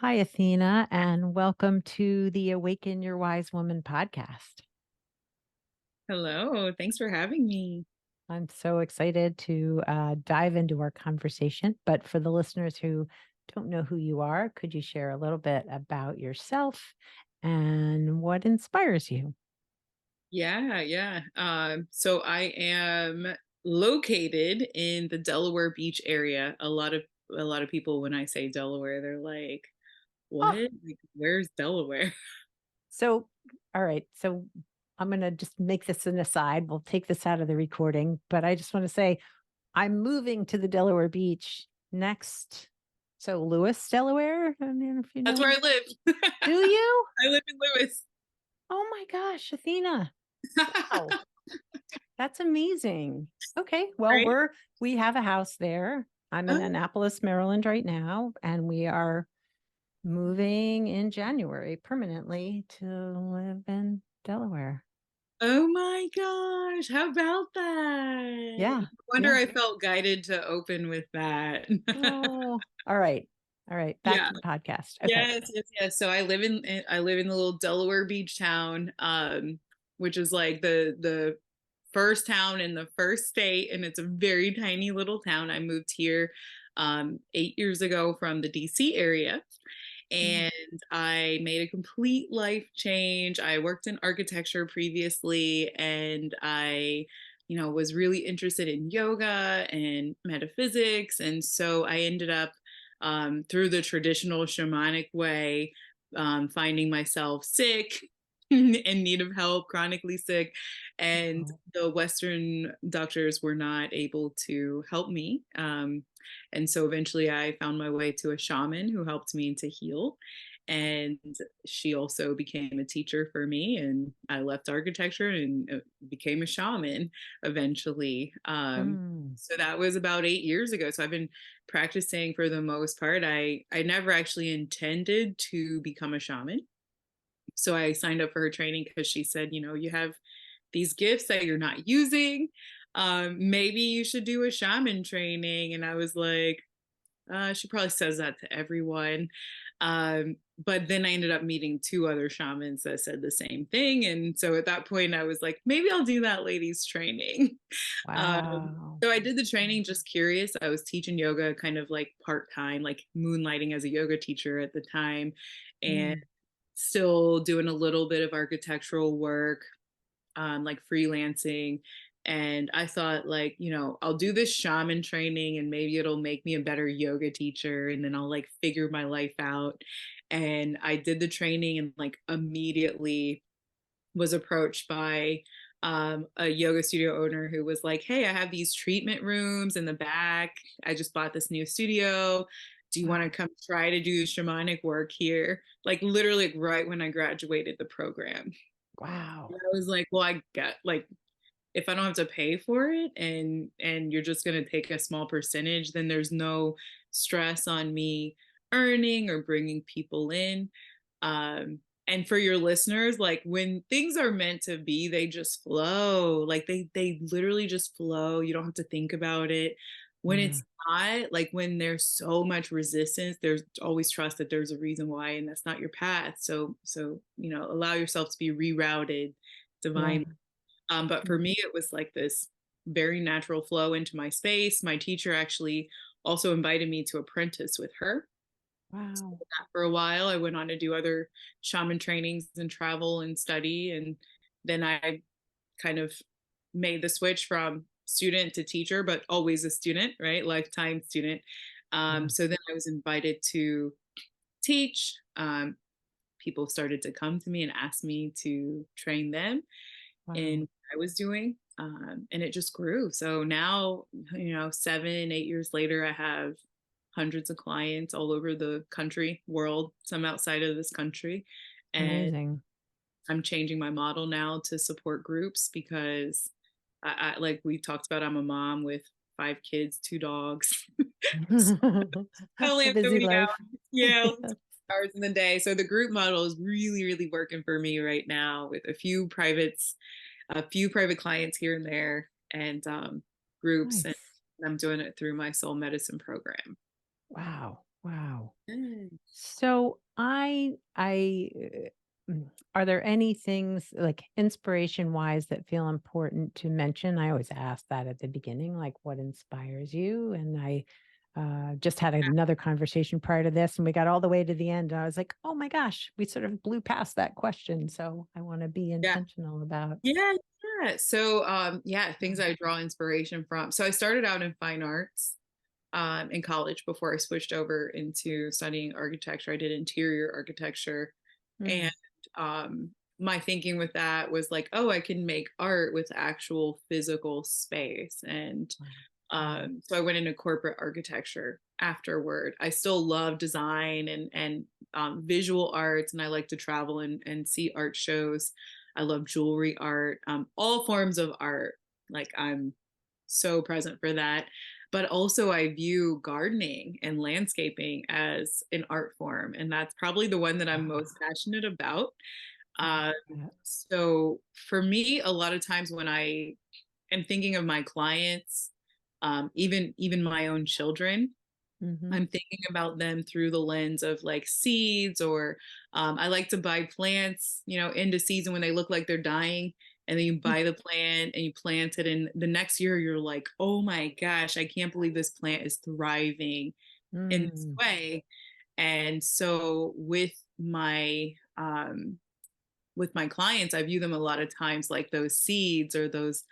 Hi, Athena, and welcome to the Awaken Your Wise Woman podcast. Hello, thanks for having me. I'm so excited to dive into our conversation. But for the listeners who don't know who you are, could you share a little bit about yourself and what inspires you? Yeah. So I am located in the Delaware Beach area. A lot of people, when I say Delaware, they're like, "What? Oh, Like, where's Delaware?" so, all right. So I'm going to just make this an aside. We'll take this out of the recording, but I just want to say I'm moving to the Delaware Beach next. So, Lewis, Delaware. I mean, if you That's where know, I live. do you? I live in Lewis. Oh my gosh, Athena. Wow, that's amazing. Okay, well, Right? we have a house there. I'm in Oh, Annapolis, Maryland right now, and we are moving in January permanently to live in Delaware. oh my gosh, how about that? Yeah, No wonder yeah. I felt guided to open with that. Oh, all right. All right, back Yeah. to the podcast. Okay. Yes. So I live in the little Delaware beach town, which is like the first town in the first state, and it's a very tiny little town. I moved here 8 years ago from the DC area, Mm. and I made a complete life change. I worked in architecture previously, and I was really interested in yoga and metaphysics, and so I ended up through the traditional shamanic way, finding myself sick in need of help, chronically sick. And Oh. the Western doctors were not able to help me. And so eventually I found my way to a shaman who helped me to heal. And she also became a teacher for me. And I left architecture and became a shaman eventually. Mm. So that was about 8 years ago. So I've been practicing for the most part. I never actually intended to become a shaman. So I signed up for her training because she said, you have these gifts that you're not using. Maybe you should do a shaman training. And I was like, she probably says that to everyone. But then I ended up meeting two other shamans that said the same thing. And so at that point, I was like, maybe I'll do that ladies training. Wow. So I did the training just curious. I was teaching yoga kind of like part time, like moonlighting as a yoga teacher at the time, and Mm. still doing a little bit of architectural work, like freelancing. And I thought, like, I'll do this shaman training and maybe it'll make me a better yoga teacher. And then I'll like figure my life out. And I did the training and like immediately was approached by a yoga studio owner who was like, "Hey, I have these treatment rooms in the back. I just bought this new studio. Do you want to Wow. come try to do shamanic work here?" Like literally like, right when I graduated the program. And Wow. I was like, "Well, I get like if I don't have to pay for it and you're just going to take a small percentage, then there's no stress on me earning or bringing people in." And for your listeners, like when things are meant to be, they just flow. Like they literally just flow. You don't have to think about it. When Yeah. it's not, like when there's so much resistance, there's always trust that there's a reason why and that's not your path. So allow yourself to be rerouted Yeah. divine. But for me, it was like this very natural flow into my space. My teacher actually also invited me to apprentice with her. So I Wow. did that for a while. I went on to do other shaman trainings and travel and study. And then I kind of made the switch from student to teacher, but always a student, right? Lifetime student. Yeah. So then I was invited to teach. People started to come to me and ask me to train them in Wow. what I was doing. And it just grew. So now, 7, 8 years later, I have hundreds of clients all over the country, world, some outside of this country. And Amazing. I'm changing my model now to support groups because like we talked about, I'm a mom with 5 kids, 2 dogs. So I only A have so busy many life. hours. Yeah, hours in the day. So the group model is really, really working for me right now with a few private clients here and there, and groups, and Nice. I'm doing it through my soul medicine program. Wow. Wow. Mm. So are there any things like inspiration wise that feel important to mention? I always ask that at the beginning, like what inspires you? And I just had another conversation prior to this, and we got all the way to the end. And I was like, oh my gosh, we sort of blew past that question. So I want to be Yeah. intentional about. Yeah, yeah. So, yeah, things um, I draw inspiration from. So I started out in fine arts in college before I switched over into studying architecture. I did interior architecture, and mm, um, my thinking with that was like, oh, I can make art with actual physical space. And wow, right. so I went into corporate architecture afterward. I still love design and visual arts, and I like to travel and see art shows. I love jewelry art, all forms of art. Like I'm so present for that. But also, I view gardening and landscaping as an art form, and that's probably the one that I'm Ah, most passionate about. I love Uh, that. so for me, a lot of times when I am thinking of my clients, even my own children, Hmm. I'm thinking about them through the lens of like seeds, or I like to buy plants, into season when they look like they're dying. And then you buy the plant and you plant it. And the next year you're like, oh my gosh, I can't believe this plant is thriving in this Mm, way. And so with my clients, I view them a lot of times like those seeds, or those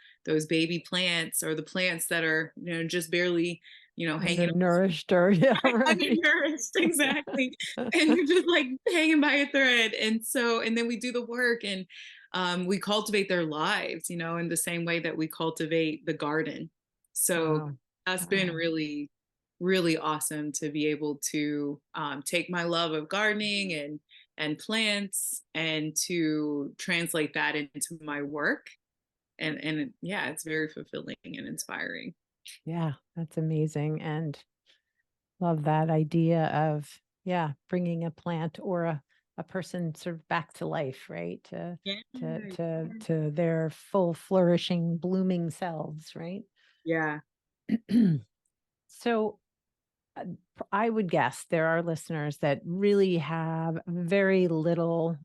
baby plants, or the plants that are, just barely, hanging undernourished or yeah, right. undernourished, exactly. And they're just like hanging by a thread. And then we do the work, and we cultivate their lives, in the same way that we cultivate the garden. So Wow. that's been Wow. really, really awesome to be able to take my love of gardening and plants and to translate that into my work. And yeah, it's very fulfilling and inspiring. Yeah, that's amazing. And love that idea of, yeah, bringing a plant or a person sort of back to life, right? Yeah. To their full flourishing, blooming selves, right? Yeah. So uh, I would guess there are listeners that really have very little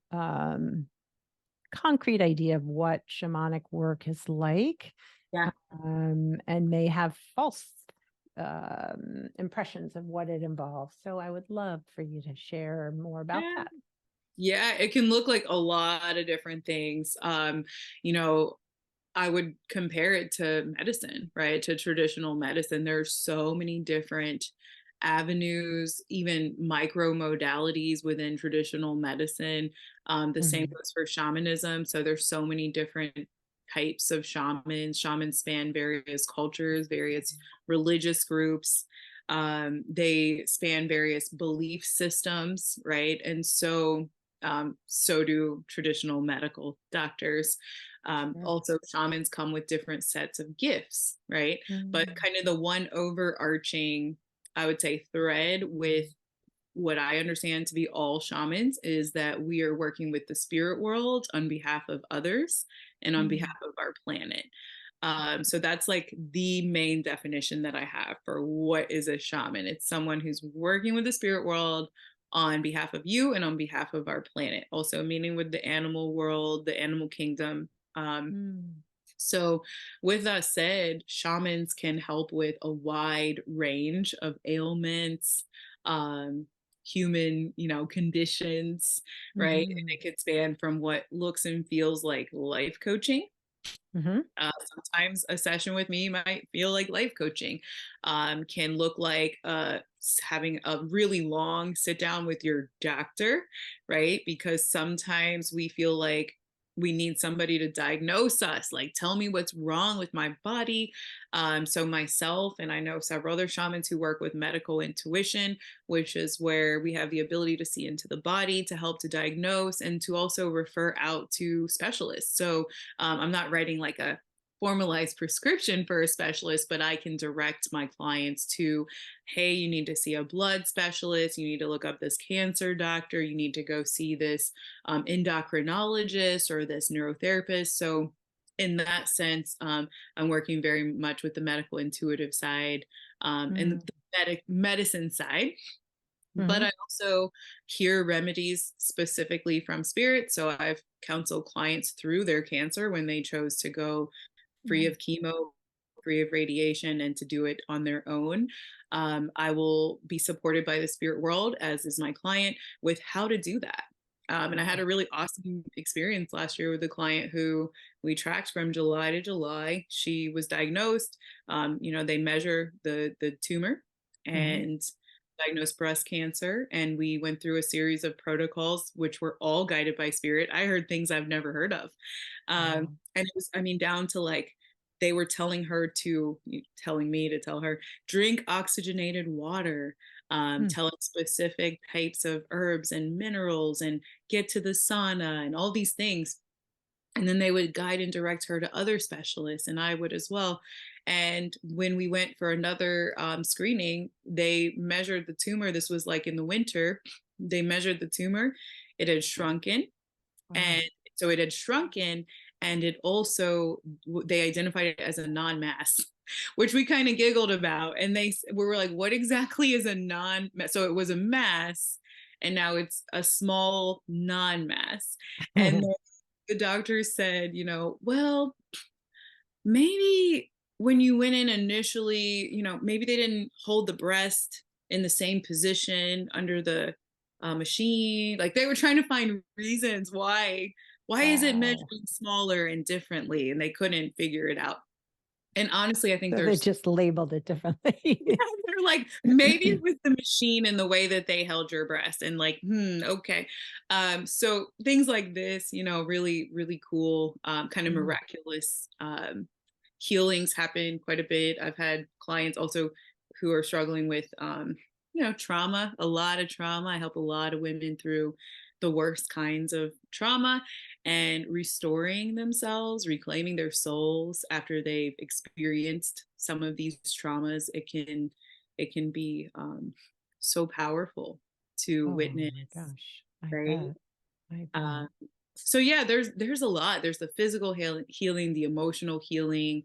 concrete idea of what shamanic work is like, Yeah. and may have false impressions of what it involves. So I would love for you to share more about Yeah. that. Yeah, it can look like a lot of different things. You know, I would compare it to medicine, right? To traditional medicine. There's so many different avenues, even micro modalities within traditional medicine. The same Mhm. goes for shamanism. So there's so many different types of shamans. Shamans span various cultures, various religious groups. They span various belief systems, right? And so do traditional medical doctors. Sure. Also, shamans come with different sets of gifts, right? But Mm, kind of the one overarching, I would say, thread with what I understand to be all shamans is that we are working with the spirit world on behalf of others and on behalf mm, of our planet. So that's like the main definition that I have for what is a shaman. It's someone who's working with the spirit world on behalf of you and on behalf of our planet. Also, meaning with the animal world, the animal kingdom. mm, So, with that said, shamans can help with a wide range of ailments, human, conditions, right? And mhm, it could span from what looks and feels like life coaching. mhm, Sometimes a session with me might feel like life coaching, can look like having a really long sit down with your doctor, right? Because sometimes we feel like we need somebody to diagnose us, like tell me what's wrong with my body. So myself and I know several other shamans who work with medical intuition, which is where we have the ability to see into the body to help to diagnose and to also refer out to specialists. So I'm not writing like a formalized prescription for a specialist, but I can direct my clients to, hey, you need to see a blood specialist, you need to look up this cancer doctor, you need to go see this endocrinologist or this neurotherapist. So, in that sense, I'm working very much with the medical intuitive side and mm, the medicine side. But Hmm. I also hear remedies specifically from spirit. So I've counseled clients through their cancer when they chose to go free of chemo, free of radiation, and to do it on their own. I will be supported by the spirit world, as is my client, with how to do that. And I had a really awesome experience last year with a client who we tracked from July to July. She was diagnosed. They measure the tumor Hmm. and diagnosed breast cancer, and we went through a series of protocols which were all guided by spirit. I heard things I've never heard of. Wow. And it was, I mean, down to like they were telling me to tell her, drink oxygenated water, Hmm. telling specific types of herbs and minerals, and get to the sauna and all these things. And then they would guide and direct her to other specialists, and I would as well. And when we went for another screening, they measured the tumor. This was like in the winter. They measured the tumor. It had shrunken, Wow. and so it had shrunken, and it also, they identified it as a non-mass, which we kind of giggled about. And we were like, what exactly is a non-mass? So it was a mass, and now it's a small non-mass. And the doctor said, well, maybe when you went in initially, maybe they didn't hold the breast in the same position under the machine. Like they were trying to find reasons why is it Wow. measuring smaller and differently, and they couldn't figure it out. And honestly, I think So they there's just labeled it differently. they're like, maybe it was the machine and the way that they held your breast, and like, okay. So things like this, really, really cool, kind of Mm. miraculous healings happen quite a bit. I've had clients also who are struggling with, trauma, a lot of trauma. I help a lot of women through the worst kinds of trauma and restoring themselves, reclaiming their souls after they've experienced some of these traumas. It can be so powerful to Oh witness, my gosh. I right? bet. I bet. Uh, so yeah, there's a lot. There's the physical healing, the emotional healing,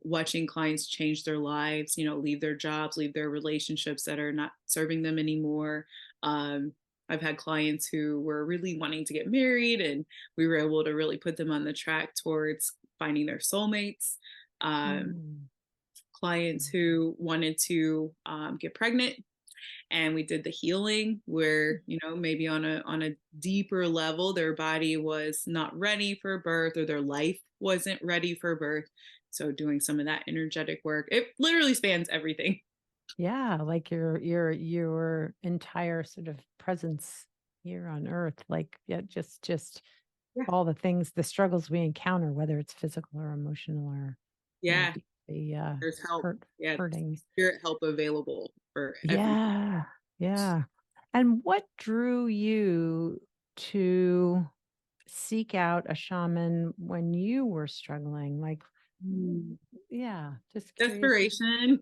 watching clients change their lives, leave their jobs, leave their relationships that are not serving them anymore. Um, I've had clients who were really wanting to get married, and we were able to really put them on the track towards finding their soulmates. Um, Mm. Clients who wanted to get pregnant, and we did the healing where, maybe on a deeper level their body was not ready for birth, or their life wasn't ready for birth. So doing some of that energetic work, it literally spans everything. Yeah, like your entire sort of presence here on earth, like yeah, just Yeah. all the things, the struggles we encounter, whether it's physical or emotional or yeah, Yeah, the there's help. Yeah, hurting. spirit help available for everything. Yeah, yeah. And what drew you to seek out a shaman when you were struggling? Like, Mm. yeah, just curious. Desperation.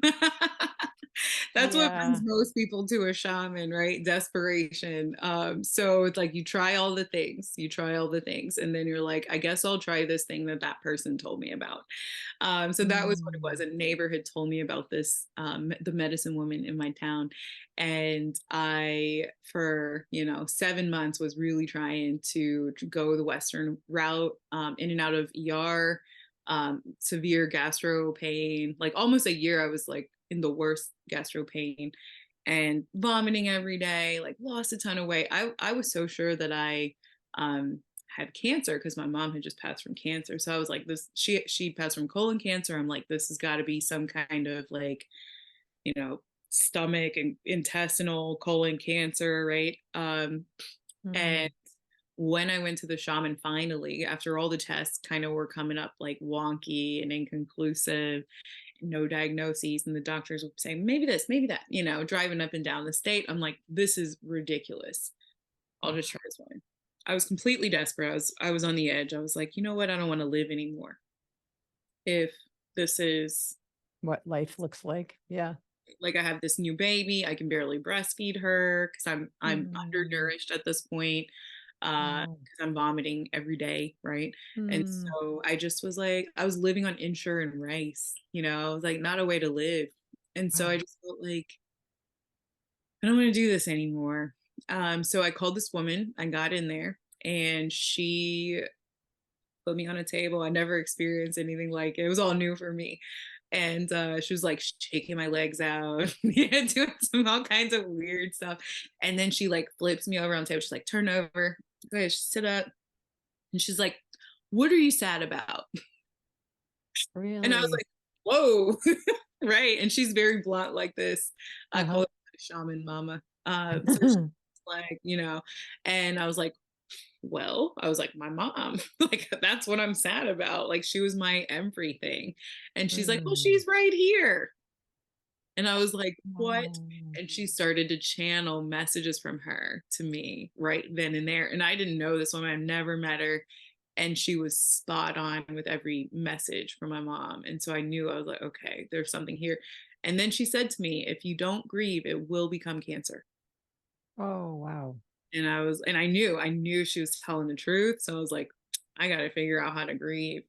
That's what brings Yeah. most people to a shaman, right? Desperation. So it's like you try all the things, and then you're like, I guess I'll try this thing that person told me about. So that was what it was. Mm. A neighbor had told me about this, the medicine woman in my town. And I, for, 7 months, was really trying to go the Western route, in and out of ER, severe gastro pain. Like almost a year, I was like in the worst gastro pain and vomiting every day, like lost a ton of weight. I was so sure that I had cancer because my mom had just passed from cancer. So I was like, this, she passed from colon cancer. I'm like, this has got to be some kind of like, you know, stomach and intestinal colon cancer, right? And Mm. when I went to the shaman finally, after all the tests kind of were coming up like wonky and inconclusive, no diagnoses, and the doctors would say, maybe this, maybe that, driving up and down the state, I'm like, this is ridiculous. I'll just try this one. I was completely desperate. I was on the edge. I was like, you know what? I don't want to live anymore. If this is What life looks like. Yeah. like, I have this new baby, I can barely breastfeed her because I'm Mm. undernourished at this point, Wow. because I'm vomiting every day, right? And Mm. so I just was like, I was living on insure and rice, I was like, not a way to live. And so I Wow. just felt like I don't want to do this anymore. So I called this woman. I got in there, and she put me on a table. I never experienced anything like it. It was all new for me. And she was like shaking my legs out, yeah, doing some all kinds of weird stuff. And then she like flips me over on the table. She's like, turn over, go ahead, sit up. And she's like, what are you sad about? And I was Really? like, whoa, right. And she's very blunt like this. I call Uh-huh. her shaman mama. So she's like, and I was like, well, I was like, my mom, like, that's what I'm sad about. Like, she was my everything. And she's like, well, Mm. she's right here. And I was like, what? Oh. And she started to channel messages from her to me right then and there. And I didn't know this woman, I've never met her. And she was spot on with every message from my mom. And so I knew, I was like, okay, there's something here. And then she said to me, if you don't grieve, it will become cancer. Oh, wow. And I knew she was telling the truth. So I was like, I got to figure out how to grieve.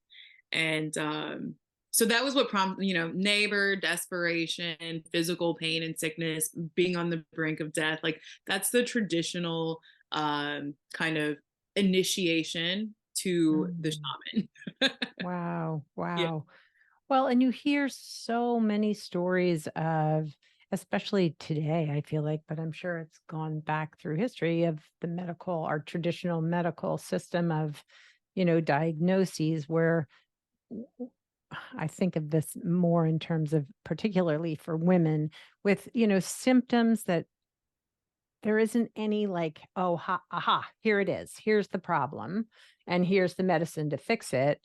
And so that was what prompted, neighbor, desperation, physical pain and sickness, being on the brink of death. Like, that's the traditional kind of initiation to the Mm. shaman. Wow. Yeah. Wow. Well, and you hear so many stories of, especially today, I feel like, but I'm sure it's gone back through history of the medical, our traditional medical system of, diagnoses where I think of this more in terms of particularly for women with, symptoms that there isn't any like, oh, aha, here it is. Here's the problem. And here's the medicine to fix it.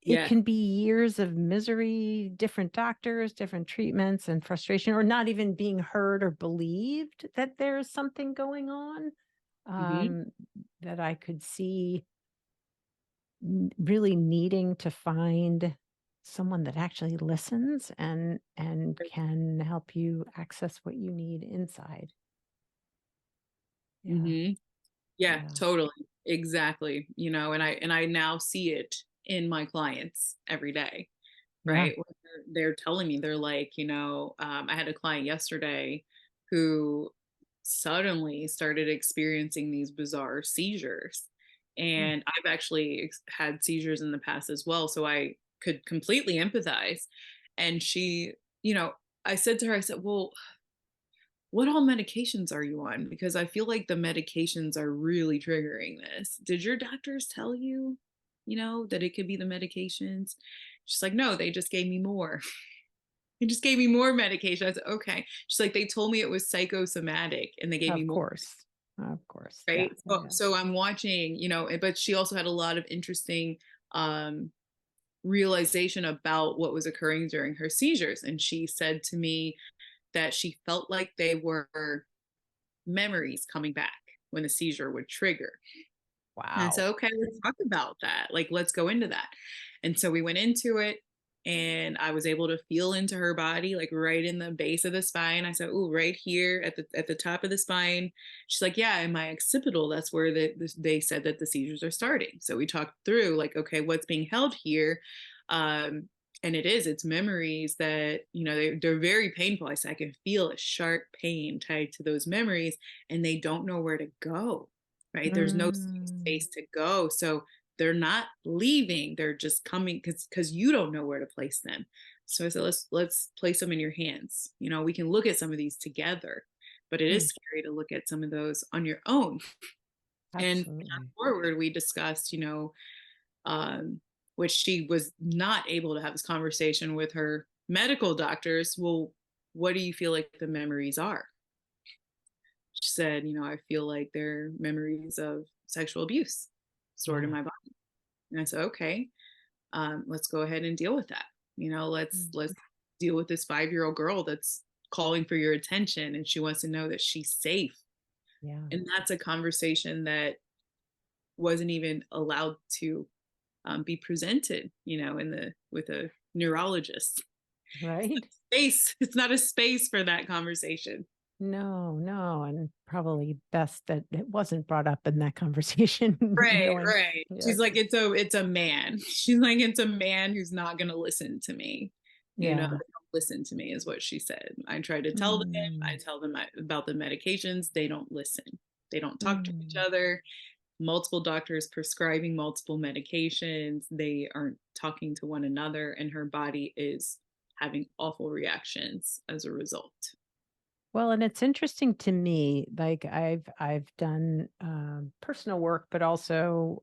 It Yeah. can be years of misery, different doctors, different treatments, and frustration, or not even being heard or believed that there's something going on, Hmm. um, that I could see really needing to find someone that actually listens and can help you access what you need inside. Yeah, Hmm. Yeah, yeah, totally. Exactly. And I now see it in my clients every day, yeah. right? When they're telling me, they're like, I had a client yesterday who suddenly started experiencing these bizarre seizures. Mm. And I've actually had seizures in the past as well. So I could completely empathize. And she, you know, I said to her, I said, well, what all medications are you on? Because I feel like the medications are really triggering this. Did your doctors tell you, that it could be the medications? She's like, no, they just gave me more. They just gave me more medication. I said, okay. She's like, they told me it was psychosomatic and they gave me Of more, course, of course. Yeah, right? yeah, So, yeah. so I'm watching, but she also had a lot of interesting um, realization about what was occurring during her seizures. And she said to me that she felt like they were memories coming back when the seizure would trigger. And I Wow. said, okay, let's talk about that. Like, let's go into that. And so we went into it, and I was able to feel into her body, like right in the base of the spine. I said, "Ooh, right here at the top of the spine." She's like, "Yeah, in my occipital, that's where they said that the seizures are starting." So we talked through, like, okay, what's being held here? Um, and it's memories that they're very painful. I said, I can feel a sharp pain tied to those memories, and they don't know where to go. Right? There's no safe Mm. space to go. So they're not leaving, they're just coming because you don't know where to place them. So I said, let's place them in your hands. We can look at some of these together, but it is Mm. scary to look at some of those on your own. And Absolutely. forward, we discussed, um, which she was not able to have this conversation with her medical doctors. Well, what do you feel like the memories are? She said, I feel like they're memories of sexual abuse stored in Yeah. my body. And I said, okay, let's go ahead and deal with that. Let's Mm. deal with this 5-year-old girl that's calling for your attention, and she wants to know that she's safe. Yeah. And that's a conversation that wasn't even allowed to be presented, in the with a neurologist. Right? It's not a space for that conversation. No, no, and probably best that it wasn't brought up in that conversation, Right, knowing. right. Yes. She's like, it's a man. She's like, it's a man who's not gonna listen to me. They Yeah. don't listen to me, is what she said. I try to tell them, I Mm, tell them about the medications. They don't listen. They don't talk to each mm. other. Multiple doctors prescribing multiple medications. They aren't talking to one another, and her body is having awful reactions as a result. Well, and it's interesting to me, like I've done personal work, but also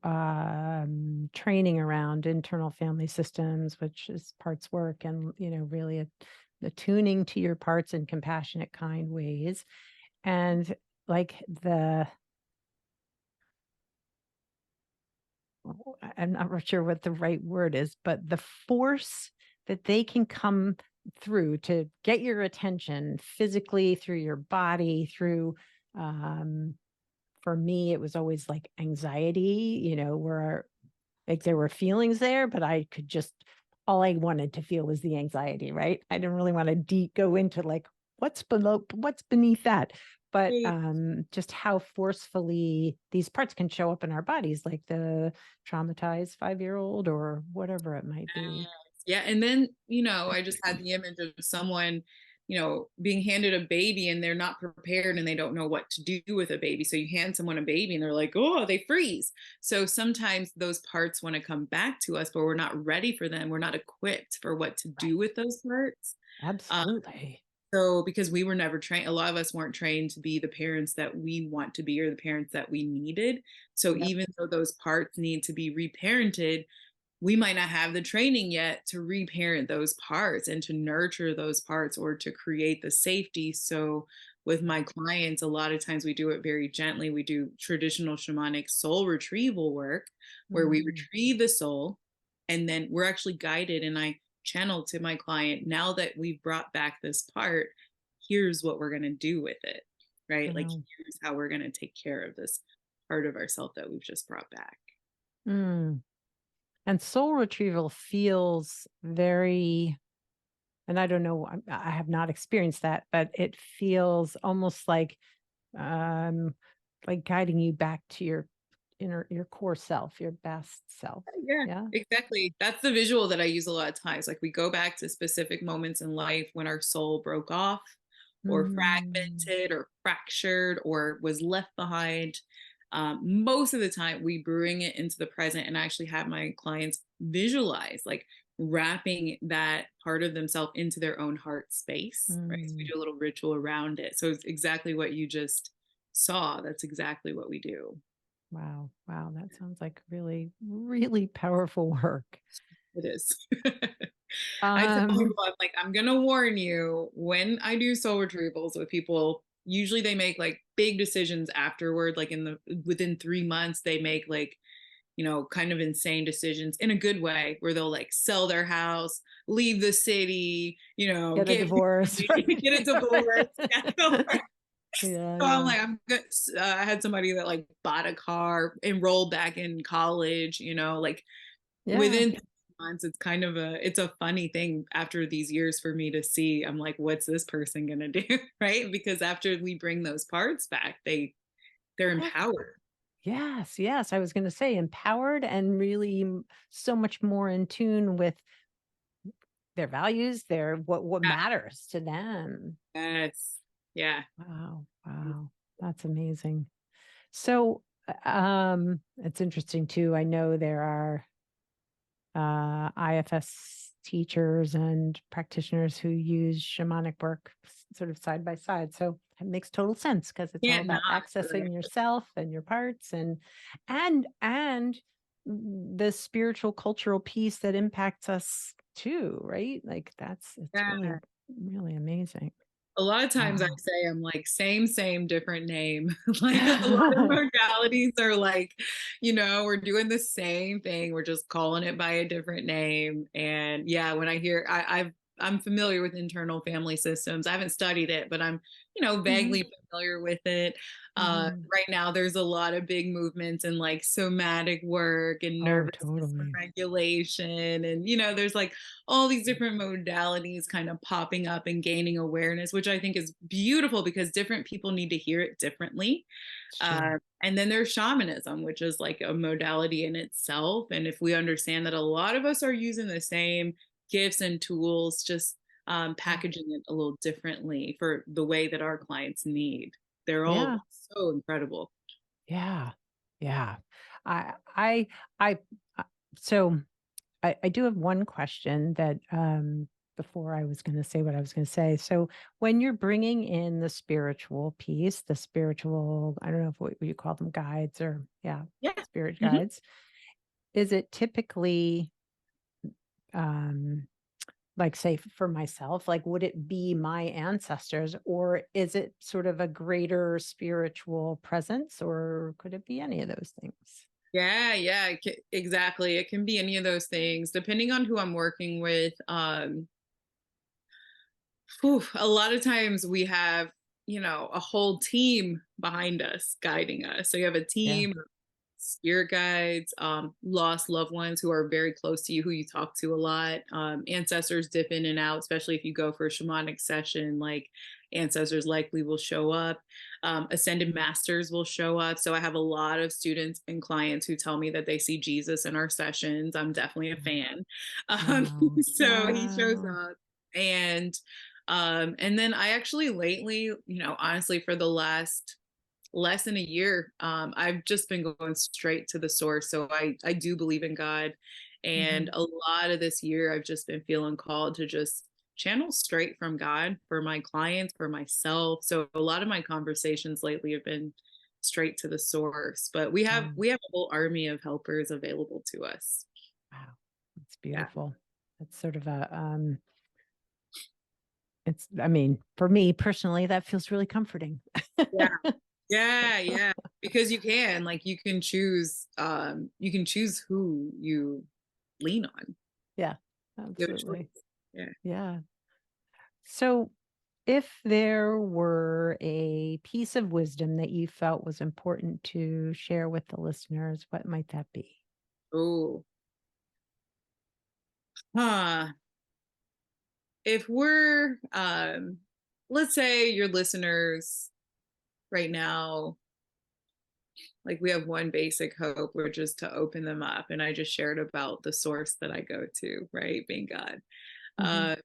training around internal family systems, which is parts work, and really attuning to your parts in compassionate, kind ways. And like I'm not sure what the right word is, but the force that they can come through to get your attention physically through your body, through, um, for me, it was always like anxiety, where like there were feelings there, but I could just, all I wanted to feel was the anxiety, right? I didn't really want to go into like what's beneath that. But just how forcefully these parts can show up in our bodies, like the traumatized 5-year-old or whatever it might be. Yeah. And then, I just had the image of someone, being handed a baby and they're not prepared and they don't know what to do with a baby. So you hand someone a baby and they're like, oh, they freeze. So sometimes those parts want to come back to us, but we're not ready for them. We're not equipped for what to Right. do with those parts. Um, Absolutely. so because we were never trained, a lot of us weren't trained to be the parents that we want to be or the parents that we needed. So Yep. even though those parts need to be reparented, we might not have the training yet to reparent those parts and to nurture those parts or to create the safety. So with my clients, a lot of times we do it very gently. We do traditional shamanic soul retrieval work where we Mm, retrieve the soul, and then we're actually guided, and I channel to my client, now that we've brought back this part, here's what we're going to do with it, right? Like wow. here's how we're going to take care of this part of ourselves that we've just brought back. Mm. And soul retrieval feels very, and I don't know, I have not experienced that, but it feels almost um like guiding you back to your your core self, your best self. Yeah, Yeah. exactly. That's the visual that I use a lot of times. Like we go back to specific moments in life when our soul broke off or Mm, fragmented or fractured or was left behind. Most of the time, we bring it into the present and actually have my clients visualize, like wrapping that part of themselves into their own heart space, right? So we mm. do a little ritual around it. So it's exactly what you just saw. That's exactly what we do. Wow. Wow. That sounds like really, really powerful work. It is. I tell Um, people, I'm like, I'm gonna warn you, when I do soul retrievals with people, usually they make like big decisions afterward, like within 3 months, they make like, kind of insane decisions in a good way, where they'll like sell their house, leave the city, get a get divorce, right? get a divorce. So Yeah, I'm yeah. like, I'm good. I had somebody that like bought a car, enrolled back in college, like Yeah. within 3 months. It's kind of it's a funny thing after these years for me to see. I'm like, what's this person gonna do? Right, because after we bring those parts back, they're Yes. empowered. Yes, yes. I was going to say empowered and really so much more in tune with their values, their what Yeah. matters to them. Yes. Yeah. Wow, wow. That's amazing. So, it's interesting too. I know there are IFS teachers and practitioners who use shamanic work sort of side by side. So it makes total sense because it's all Can't not. about accessing Right. yourself and your parts and the spiritual cultural piece that impacts us too, right? Like it's really Yeah. really amazing. A lot of times I Wow. say, I'm like, same, different name. Like a lot of modalities are like, we're doing the same thing. We're just calling it by a different name. And yeah, when I hear, I'm familiar with internal family systems. I haven't studied it, but I'm, Mhm, vaguely familiar with it. mhm. Right now, there's a lot of big movements in like somatic work and Oh, nervous system totally. regulation. And, there's like all these different modalities kind of popping up and gaining awareness, which I think is beautiful because different people need to hear it differently. It's true. And then there's shamanism, which is like a modality in itself. And if we understand that a lot of us are using the same gifts and tools, just packaging it a little differently for the way that our clients need. They're all Yeah. so incredible. Yeah. Yeah. I, I, I, uh, so I do have one question that, before I was going to say what I was going to say. So when you're bringing in the spiritual piece, the spiritual, I don't know if what you call them, guides or yeah, Yeah. spirit Mhm. guides, is it typically, um, like say for myself, like would it be my ancestors or is it sort of a greater spiritual presence or could it be any of those things? Yeah, yeah, exactly. It can be any of those things, depending on who I'm working with. A lot of times we have, a whole team behind us guiding us. So you have a Yeah. team of spirit guides, lost loved ones who are very close to you, who you talk to a lot. Ancestors dip in and out, especially if you go for a shamanic session, like ancestors likely will show up. Ascended masters will show up. So I have a lot of students and clients who tell me that they see Jesus in our sessions. I'm definitely a fan. Wow. So he shows Wow. up. And then I actually lately, honestly, for the last less than a year, I've just been going straight to the source. So I do believe in God. And Mhm. a lot of this year, I've just been feeling called to just channel straight from God for my clients, for myself. So a lot of my conversations lately have been straight to the source. But we have Wow. we have a whole army of helpers available to us. Wow. It's Yeah. beautiful. It's sort of a it's I mean, for me personally, that feels really comforting. Yeah. Yeah, yeah. Because you can choose who you lean on. Yeah, You have a choice. absolutely. Yeah. Yeah. So if there were a piece of wisdom that you felt was important to share with the listeners, what might that be? Oh, huh. If we're let's say your listeners right now, like we have one basic hope, we're just to open them up. And I just shared about the source that I go to, right? Being God. Hmm. Uh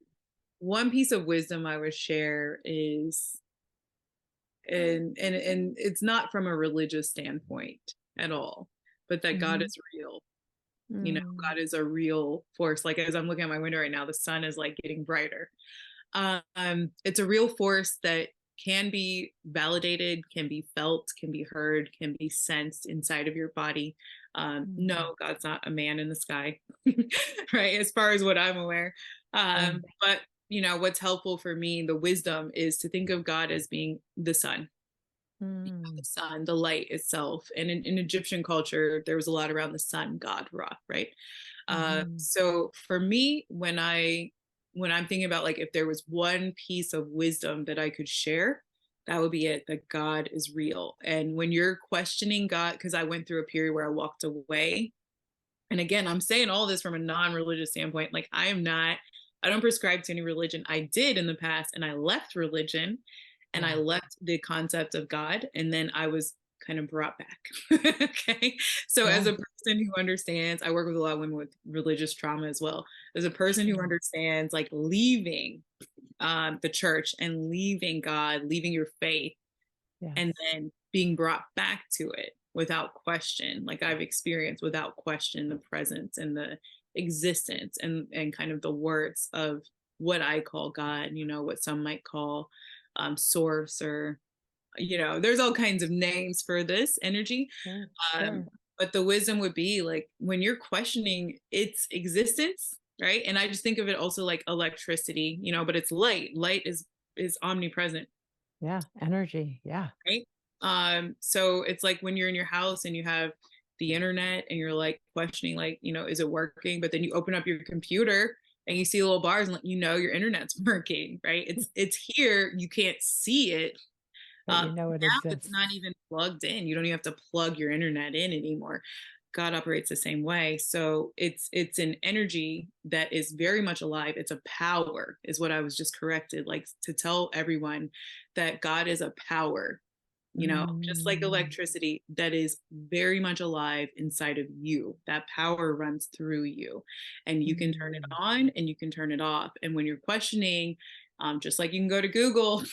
one piece of wisdom I would share is, and it's not from a religious standpoint at all, but that God Hmm. is real. Mm. God is a real force. Like as I'm looking at my window right now, the sun is like getting brighter. It's a real force that can be validated, can be felt, can be heard, can be sensed inside of your body. Mm. No, God's not a man in the sky, right? As far as what I'm aware. Yeah. But what's helpful for me, the wisdom is to think of God as being the sun, Mm. the sun, the light itself. And in Egyptian culture, there was a lot around the sun god Ra, right? Hmm. So for me, when I'm thinking about like if there was one piece of wisdom that I could share, that would be it, that God is real. And when you're questioning God, because I went through a period where I walked away. And again, I'm saying all this from a non-religious standpoint. Like I don't prescribe to any religion. I did in the past, and I left religion and I Yeah. left the concept of God, and then I was kind of brought back. Okay. So as Yeah. a person who understands, I work with a lot of women with religious trauma as well. As a person who Sure. understands like leaving the church and leaving God, leaving your faith, and Yes. then being brought back to it without question, like I've experienced without question the presence and the existence and kind of the words of what I call God, what some might call source, or there's all kinds of names for this energy. Sure. um Sure. but the wisdom would be like when you're questioning its existence, right? And I just think of it also like electricity, but it's light is omnipresent, Yeah. Energy. Yeah. right? So it's like when you're in your house and you have the internet and you're like questioning, like, is it working? But then you open up your computer and you see little bars and your internet's working, right? It's here. You can't see it. But you know it Now it's exists. not even plugged in. You don't even have to plug your internet in anymore. God operates the same way. So it's an energy that is very much alive. It's a power, is what I was just corrected. Like to tell everyone that God is a power, just like Mm, electricity that is very much alive inside of you. That power runs through you, and you can turn it mm, on and you can turn it off. And when you're questioning, just like you can go to Google,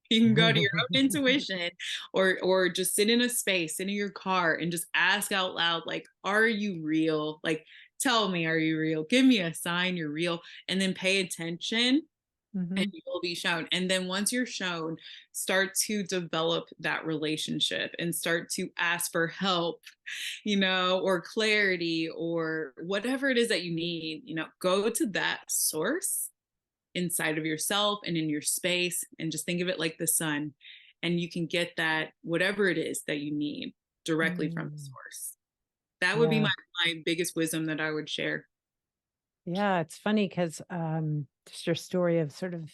you can go to your own intuition, or just sit in a space, sit in your car, and just ask out loud, like, are you real? Like, tell me, are you real? Give me a sign you're real, and then pay attention, and mhm, you will be shown. And then once you're shown, start to develop that relationship and start to ask for help, or clarity, or whatever it is that you need. Go to that source inside of yourself and in your space, and just think of it like the sun, and you can get that, whatever it is that you need, directly from the mm. source. That would be Yeah. my biggest wisdom that I would share. Yeah, it's funny because just your story of sort of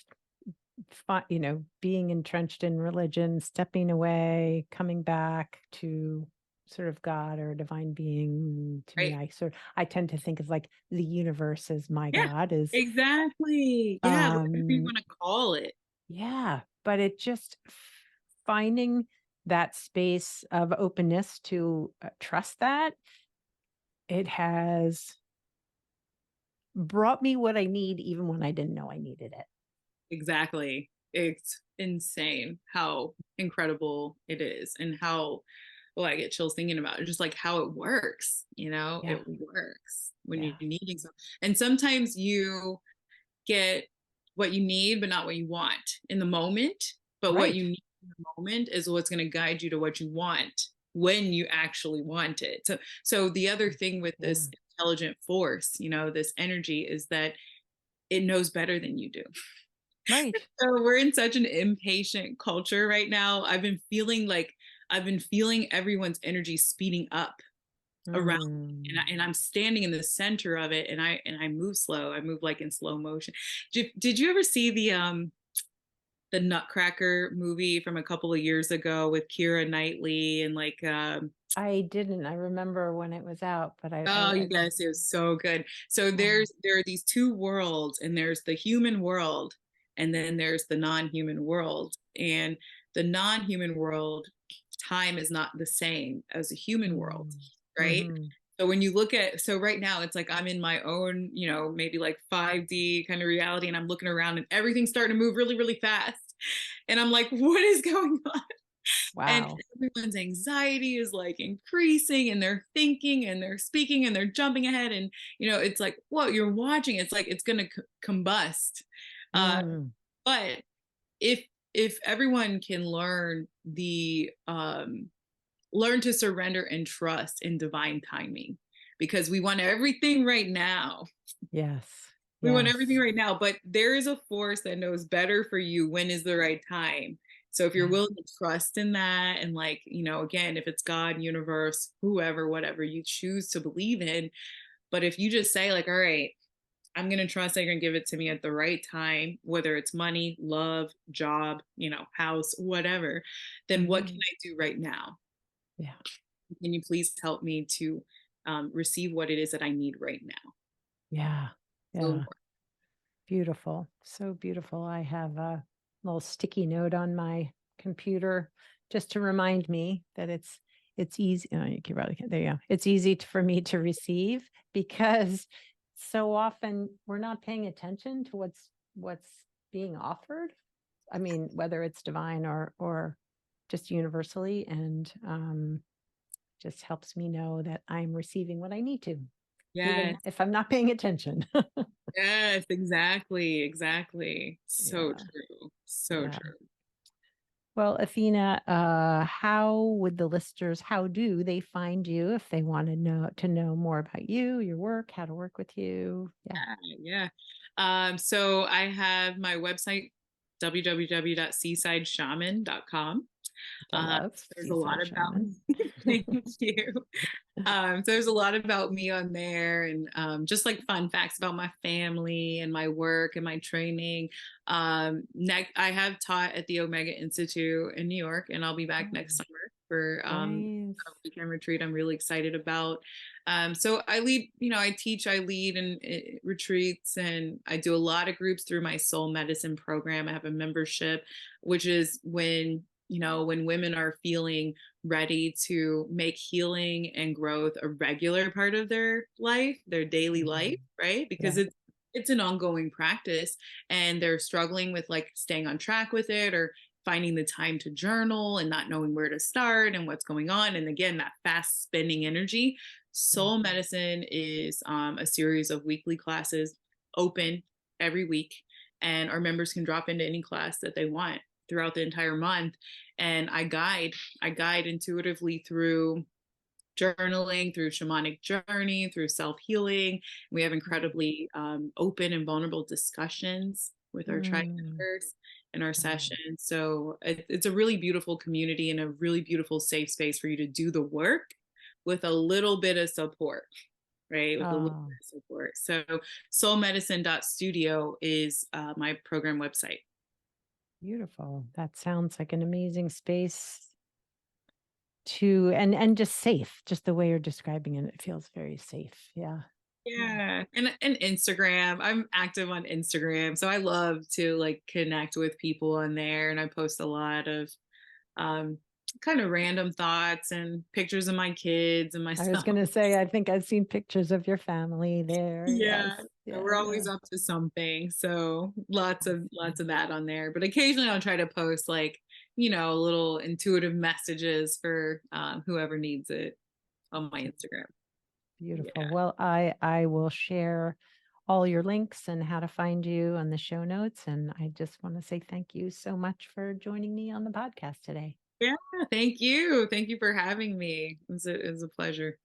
being entrenched in religion, stepping away, coming back to sort of God or divine being. To me, Right. I tend to think of like the universe as my Yeah, God is exactly. Yeah, whatever you um want to call it. yeah, but it just finding that space of openness to trust that it has brought me what I need even when I didn't know I needed it. Exactly. It's insane how incredible it is, and how, well, I get chills thinking about it, just like how it works. Yeah. It works when you're Yeah. needing something. And sometimes you get what you need, but not what you want in the moment. But what Right. you need in the moment is what's going to guide you to what you want when you actually want it. So the other thing with Yeah. this intelligent force, this energy, is that it knows better than you do. Right. So we're in such an impatient culture right now. I've been feeling everyone's energy speeding up around me, and, Mm. and I'm standing in the center of it, and I move slow. I move like in slow motion. Did you ever see the Nutcracker movie from a couple of years ago with Keira Knightley and like I didn't. I remember when it was out, but oh, you guys, it was so good. So oh, there are these two worlds, and there's the human world, and then there's the non-human world. And the non-human world, time is not the same as the human world, mm, right? mm-hmm. So when you look at, so right now it's like I'm in my own, maybe like 5D kind of reality, and I'm looking around and everything's starting to move really, really fast. And I'm like, what is going on? And Wow. everyone's anxiety is like increasing, and they're thinking and they're speaking and they're jumping ahead, and it's like, whoa, you're watching, it's like it's going to combust. uh Mm, but if everyone can learn to surrender and trust in divine timing, because we want everything right now. yes. We want everything Yes. right now, but there is a force that knows better for you when is the right time. So if you're Yeah. willing to trust in that, and like, again, if it's God, universe, whoever, whatever you choose to believe in, but if you just say like, all right, I'm going to trust they're going to give it to me at the right time, whether it's money, love, job, house, whatever, then what can Hmm. I do right now? Yeah. Can you please help me to receive what it is that I need right now? Yeah. So Yeah. Beautiful. So beautiful. I have a little sticky note on my computer just to remind me that it's easy. Oh, you can probably there you go. It's easy for me to receive because so often we're not paying attention to what's being offered. I mean, whether it's divine or just universally, and just helps me know that I'm receiving what I need to, even yes, if I'm not paying attention. yes, exactly, exactly. So Yeah. true. So Yeah. true. Well, Athena, how do they find you if they want to know more about you, your work, how to work with you? Yeah, Yeah. So I have my website, www.seasideshaman.com. I love There's a lot Seaside about Shaman. thank you. So there's a lot about me on there, and just like fun facts about my family and my work and my training. Next, I have taught at the Omega Institute in New York, and I'll be back next Oh, summer for nice. a weekend retreat. I'm really excited about. So I lead, I teach, I lead in retreats, and I do a lot of groups through my soul medicine program. I have a membership, which is when when women are feeling ready to make healing and growth a regular part of their life, their daily life, Mhm. right? Because Yeah. it's an ongoing practice, and they're struggling with like staying on track with it, or finding the time to journal and not knowing where to start and what's going on. And again, that fast spinning energy. Yeah. Soul Medicine is a series of weekly classes, open every week, and our members can drop into any class that they want throughout the entire month. And I guide intuitively through journaling, through shamanic journey, through self-healing. We have incredibly open and vulnerable discussions with our tribe Mm. members in our Oh. sessions. So it's a really beautiful community and a really beautiful safe space for you to do the work with a little bit of support, right? With a little Oh, bit of support. So soulmedicine.studio is my program website. beautiful. That sounds like an amazing space to and just safe. Just the way you're describing it, it feels very safe. Yeah. Yeah. Yeah, and Instagram. I'm active on Instagram, so I love to like connect with people on there, and I post a lot of um kind of random thoughts and pictures of my kids and I was myself. going to say, I think I've seen pictures of your family there. Yes. Yeah, Yeah. we're Yeah. always up to something, so lots of that on there. But occasionally I'll try to post like little intuitive messages for whoever needs it on my Instagram. Beautiful. Yeah. Well, I will share all your links and how to find you on the show notes. And I just want to say thank you so much for joining me on the podcast today. Yeah, thank you. Thank you for having me. It was a pleasure.